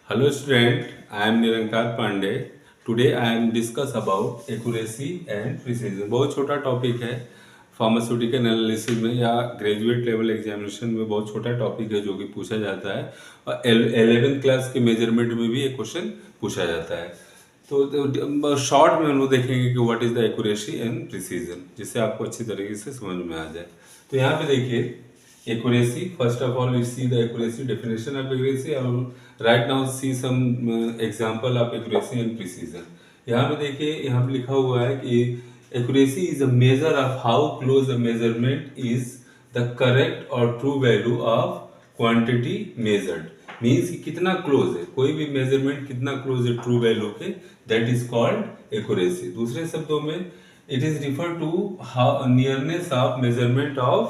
Hello student, I am Nirankar Pandey. Today I am discuss about accuracy and precision. बहुत छोटा topic है pharmaceutical analysis में या graduate level examination में बहुत छोटा टॉपिक है जो कि पूछा जाता है और 11th क्लास के मेजरमेंट में भी ये क्वेश्चन पूछा जाता है। तो शॉर्ट में हम लोग देखेंगे कि what is the accuracy and precision, जिससे आपको अच्छी तरीके से समझ में आ जाए। तो यहाँ पे देखिए accuracy. First of all, we see the accuracy definition of accuracy. I will right now see some example of accuracy and precision. यहाँ पे देखिए, यहाँ पे लिखा हुआ है कि accuracy is a measure of how close a measurement is the correct or true value of quantity measured. Means कि कितना close है, कोई भी measurement कितना close है true value के, that is called accuracy. दूसरे शब्दों में it is referred to how nearness of measurement of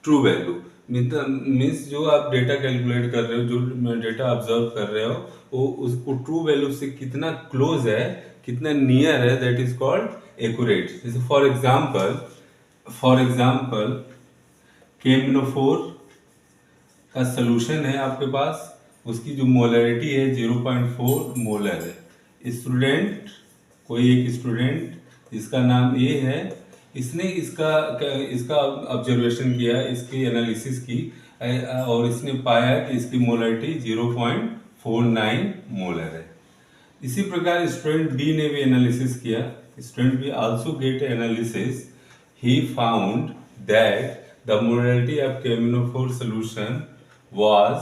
true value means जो आप डेटा कैलकुलेट कर रहे हो, जो डेटा ऑब्जर्व कर रहे हो, वो उसको ट्रू वैल्यू से कितना क्लोज है, कितना नियर है, दैट इज कॉल्ड एक्यूरेट। जैसे फॉर एग्जांपल केमिनोफोर का सोल्यूशन है आपके पास, उसकी जो मोलरिटी है 0.4 मोलर है। कोई एक स्टूडेंट जिसका नाम ए है, इसने इसका ऑब्जर्वेशन किया, इसकी एनालिसिस की और इसने पाया कि इसकी मोलरिटी 0.49 मोलर है। इसी प्रकार स्टूडेंट बी ने भी एनालिसिस किया। Student B also get analysis, he found that the molarity of chemophore solution was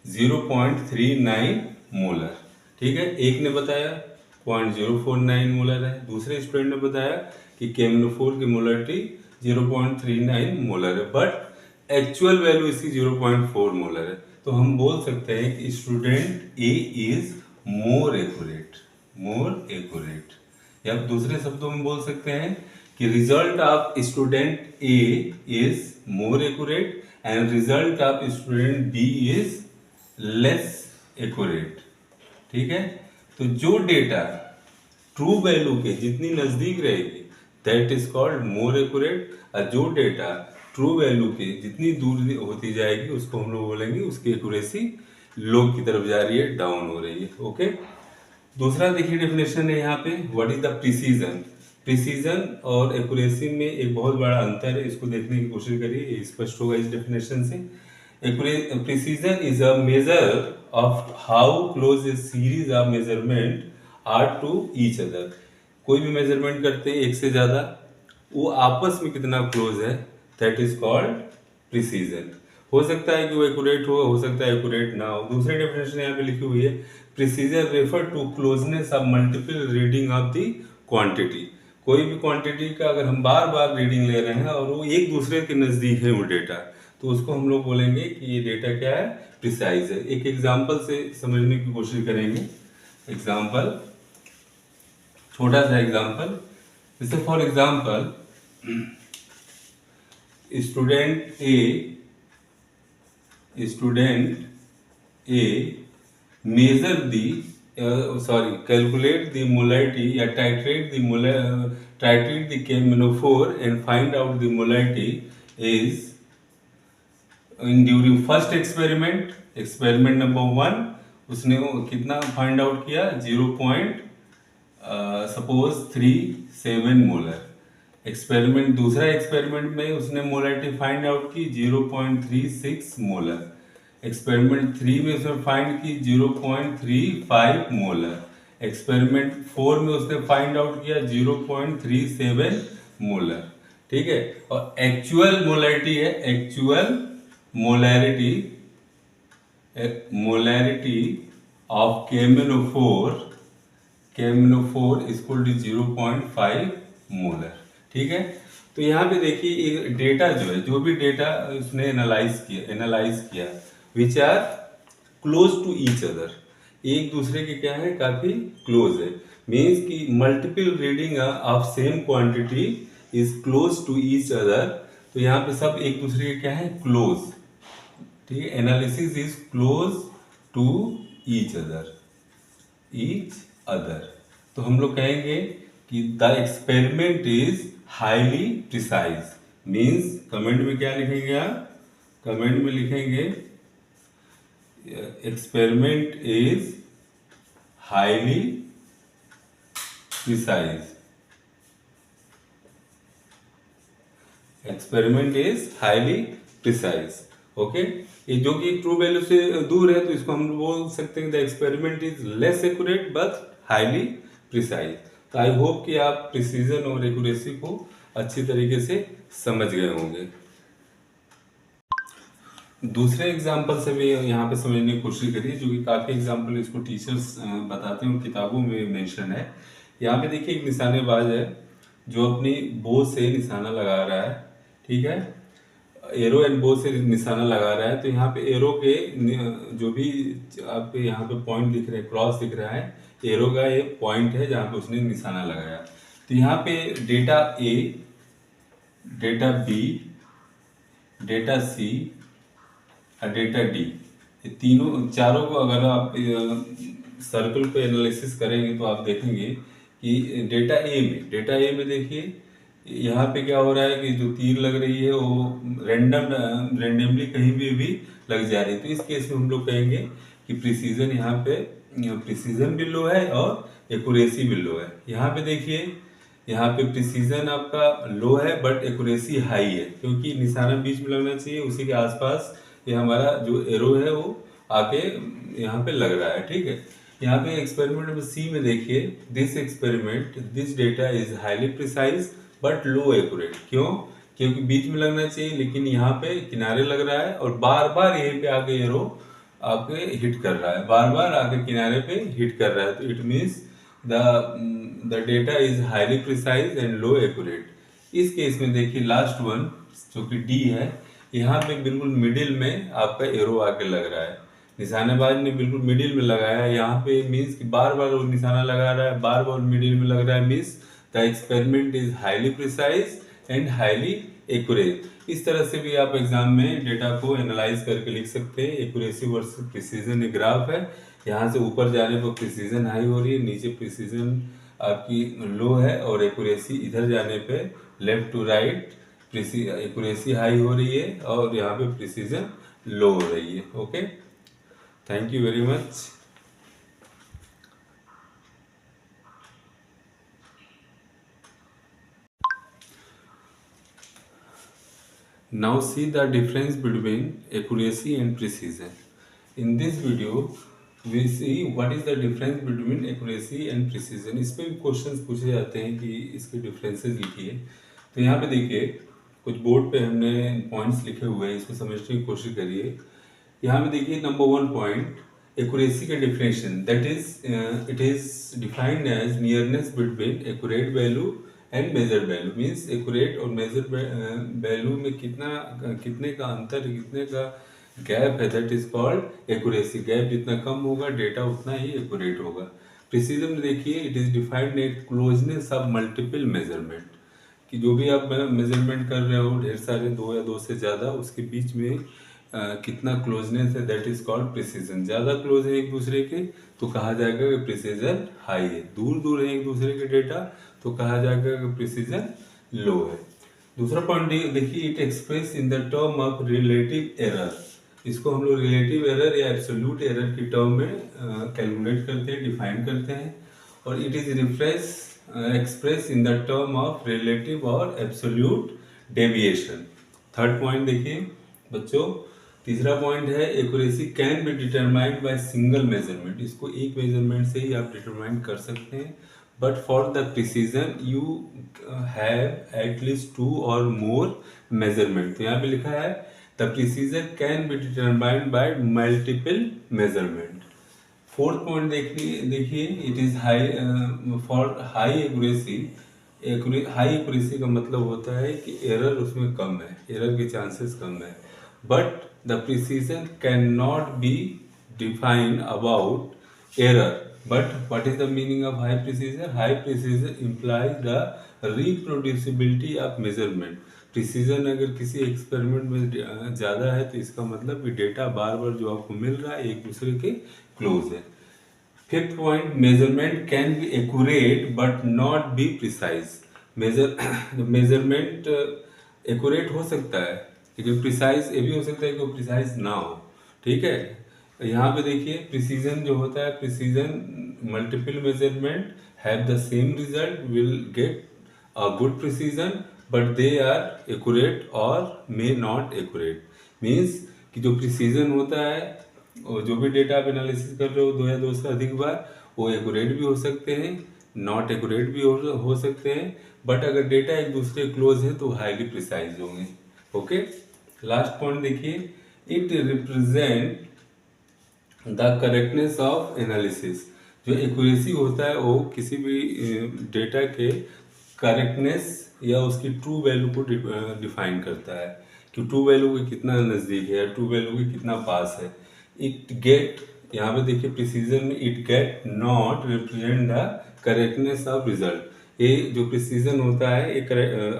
0.39 molar. ठीक है, एक ने बताया 0.049 मोलर है, दूसरे स्टूडेंट ने बताया कि केमिनोफोर की मोलरिटी 0.39 मोलर है, बट एक्चुअल वैल्यू इसकी 0.4 मोलर है। तो हम बोल सकते हैं कि student A is more accurate, या दूसरे शब्दों में बोल सकते हैं कि result of student A is more accurate and result of student B is less accurate. ठीक है, तो जो डेटा ट्रू वैल्यू के जितनी नजदीक रहेगी that is called more accurate, और जो डेटा ट्रू वैल्यू के जितनी दूर होती जाएगी उसको हम लोग बोलेंगे उसकी एक्यूरेसी लो की तरफ जा रही है, डाउन हो रही है। ओके, दूसरा देखिए डेफिनेशन है यहाँ पे, what is the precision. Precision और एक्यूरेसी में एक बहुत बड़ा अंतर है, इसको देखने की कोशिश करिए, स्पष्ट होगा इस डेफिनेशन से। Precision is a measure of how close a series of measurement are to each other. कोई भी मेजरमेंट करते हैं एक से ज्यादा, वो आपस में कितना क्लोज है, दैट इज कॉल्ड प्रिसीजन। हो सकता है कि वो एक्यूरेट हो सकता है एक्यूरेट ना हो। दूसरी डेफिनेशन यहाँ पे लिखी हुई है, precision refer to closeness of multiple reading of the quantity. कोई भी क्वांटिटी का अगर हम बार बार रीडिंग ले रहे हैं और वो एक दूसरे के नजदीक है वो डेटा, तो उसको हम लोग बोलेंगे कि ये डेटा क्या है, प्रिसाइज है। एक एग्जाम्पल से समझने की कोशिश करेंगे। एग्जाम्पल, छोटा सा एग्जाम्पल, जैसे for example student A measure the calculate the molarity या titrate the chemophore and find out the molarity is in during first experiment number 1, उसने कितना फाइंड आउट किया, 0.37 मोलर। एक्सपेरिमेंट, दूसरा एक्सपेरिमेंट में उसने मोलरिटी फाइंड आउट की 0.36 molar. Experiment 3 में उसने फाइंड की 0.35 मोलर। एक्सपेरिमेंट 4 में उसने फाइंड आउट किया 0.37 मोलर। ठीक है, और एक्चुअल मोलरिटी है, actual molarity of chemophore equal to 0.5 molar. ठीक है, तो यहाँ पे देखिए एक डेटा जो है, जो भी डेटा उसने एनालाइज किया which are close to each other, एक दूसरे के क्या है, काफी क्लोज है। मीन्स कि multiple reading of same quantity is close to each other. तो यहाँ पे सब एक दूसरे के क्या है, क्लोज। ठीक है, analysis is close to each other. तो हम लोग कहेंगे कि the experiment is highly precise. Means comment में क्या लिखेंगे आप, कमेंट में लिखेंगे experiment is highly precise. Experiment is highly precise. Okay, ये जो कि ट्रू वैल्यू से दूर है तो इसको हम बोल सकते हैं the experiment is less accurate but highly precise. तो आई होप कि आप प्रिसीजन और एक्यूरेसी को अच्छी तरीके से समझ गए होंगे. दूसरे एग्जाम्पल से भी यहाँ पे समझने की कोशिश करिए, जो कि काफ़ी एग्जाम्पल इसको टीचर्स बताते हैं, किताबों में मेंशन है. यहाँ पे देखिए एक निशानेबाज है जो अपनी बो से निशाना लगा रहा है. ठीक है, एरो एंड बो से निशाना लगा रहा है. तो यहाँ पे एरो के जो भी आपके यहाँ पे पॉइंट दिख रहे हैं, क्रॉस दिख रहा है, एरो का एक पॉइंट है जहाँ पे उसने निशाना लगाया. तो यहाँ पे डेटा ए, डेटा बी, डेटा सी और डेटा डी, ये तीनों चारों को अगर आप सर्कल पे एनालिसिस करेंगे तो आप देखेंगे कि डेटा ए में देखिए यहाँ पे क्या हो रहा है कि जो तीर लग रही है वो रेंडमली कहीं भी लग जा रही है. तो इस केस में हम लोग कहेंगे कि प्रिसीजन यहाँ पे प्रिसीजन भी लो है और एक्यूरेसी भी लो है. यहाँ पे देखिए, यहाँ पे प्रिसीजन आपका लो है बट एक्यूरेसी हाई है, क्योंकि निशाना बीच में लगना चाहिए, उसी के आसपास ये हमारा जो एरो है वो आके यहाँ पे लग रहा है. ठीक है, यहाँ पे एक्सपेरिमेंट नंबर सी में देखिए, this data is highly precise but low accurate. क्यों? क्योंकि बीच में लगना चाहिए लेकिन यहाँ पे किनारे लग रहा है और बार बार यहीं पे आके एरो आपके हिट कर रहा है, बार बार आके किनारे पे हिट कर रहा है. तो it means the data is highly precise and low accurate. इस केस में देखिए लास्ट वन जो कि डी है, यहाँ पे बिल्कुल मिडिल में आपका एरो आके लग रहा है. निशानेबाज ने बिल्कुल मिडिल में लगाया है. यहाँ पे मीन्स कि बार बार वो निशाना लगा रहा है, बार बार मिडिल में लग रहा है. Means the experiment is highly precise and highly accurate. इस तरह से भी आप एग्जाम में डेटा को एनालाइज करके लिख सकते हैं. एक्यूरेसी वर्सेस प्रिसीजन एक ग्राफ है. यहाँ से ऊपर जाने पर प्रिसीजन हाई हो रही है, नीचे प्रिसीजन आपकी लो है, और एक्यूरेसी इधर जाने पे left to right accuracy high हो रही है और यहाँ पे प्रिसीजन लो हो रही है. Okay, thank you very much. Now see the difference between accuracy and precision. In this video, we see what is the difference between accuracy and precision. इस पे भी क्वेश्चंस पूछे जाते हैं कि इसके डिफरेंसेस लिखिए. तो यहाँ पे देखिए कुछ बोर्ड पे हमने पॉइंट्स लिखे हुए हैं, इसको समझने की कोशिश करिए. यहाँ पे देखिए नंबर 1 पॉइंट, एक्यूरेसी का definition, that is it is defined as nearness between accurate value and measure value. Means accurate और मेजर वैल्यू में कितने का अंतर, कितने का गैप है, that is called accuracy. Gap जितना कम होगा डेटा उतना ही एक्यूरेट होगा. प्रिसीजन में देखिए, it is defined at closeness of multiple measurement, कि जो भी आप मेजरमेंट कर रहे हो, ढेर सारे, दो या दो से ज़्यादा, उसके बीच में कितना क्लोजनेस है, दैट इज कॉल्ड प्रिसीजन. ज़्यादा क्लोज है एक दूसरे के तो कहा जाएगा कि प्रिसीजन हाई है. दूर दूर है एक दूसरे के डेटा तो कहा जाएगा कि प्रिसीजन लो है. दूसरा पॉइंट देखिए, it express in the term of relative error. इसको हम लोग रिलेटिव एरर या एब्सोल्यूट एरर की टर्म में कैलकुलेट करते हैं, डिफाइन करते हैं. और it is express in the term of relative और एब्सोल्यूट डेविएशन. थर्ड पॉइंट देखिए बच्चों, तीसरा पॉइंट है accuracy can be determined by single measurement. इसको एक मेजरमेंट से ही आप डिटरमाइन कर सकते हैं. But for the precision you have at least 2 और मोर मेजरमेंट. तो यहाँ पे लिखा है the precision can be determined by multiple measurement. Fourth point देखिए, it is high for high accuracy. High accuracy का मतलब होता है कि एरर उसमें कम है, एरर के चांसेस कम है. But the precision can not be define about error. But what is the meaning of high precision? High precision implies the reproducibility of measurement. Precision अगर किसी एक्सपेरिमेंट में ज़्यादा है तो इसका मतलब कि डेटा बार बार जो आपको मिल रहा है एक दूसरे के क्लोज है. Fifth point, measurement can be accurate but not be precise. Measurement accurate हो सकता है लेकिन प्रिसाइज ये भी हो सकता है कि वो प्रिसाइज ना हो. ठीक है, यहाँ पे देखिए प्रिसीजन जो होता है, precision multiple measurement have the same result will get a good precision but they are accurate और मे नॉट एक्यूरेट। मीन्स कि जो प्रिसीजन होता है और जो भी डेटा आप एनालिसिस कर रहे हो दो या दो से अधिक बार, वो एक्यूरेट भी हो सकते हैं, नॉट एक्यूरेट भी हो सकते हैं, बट अगर डेटा एक दूसरे क्लोज है तो हाईली प्रिसाइज होंगे। ओके, लास्ट पॉइंट देखिए, it represent the correctness of analysis. जो एक्यूरेसी होता है वो किसी भी डेटा के करेक्टनेस या उसकी ट्रू वैल्यू को डिफाइन करता है कि ट्रू वैल्यू के कितना नज़दीक है या ट्रू वैल्यू के कितना पास है। इट गेट, यहाँ पे देखिए प्रिसीजन में it get not represent the correctness of result. ये जो प्रिसीजन होता है ये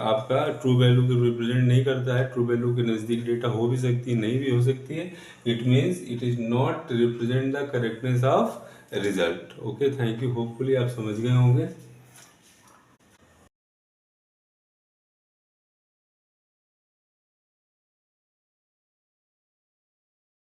आपका ट्रू वैल्यू को रिप्रेजेंट नहीं करता है। ट्रू वैल्यू के नज़दीक डेटा हो भी सकती है, नहीं भी हो सकती है। It means it is not represent the correctness of result. Okay, thank you, hopefully आप समझ गए होंगे।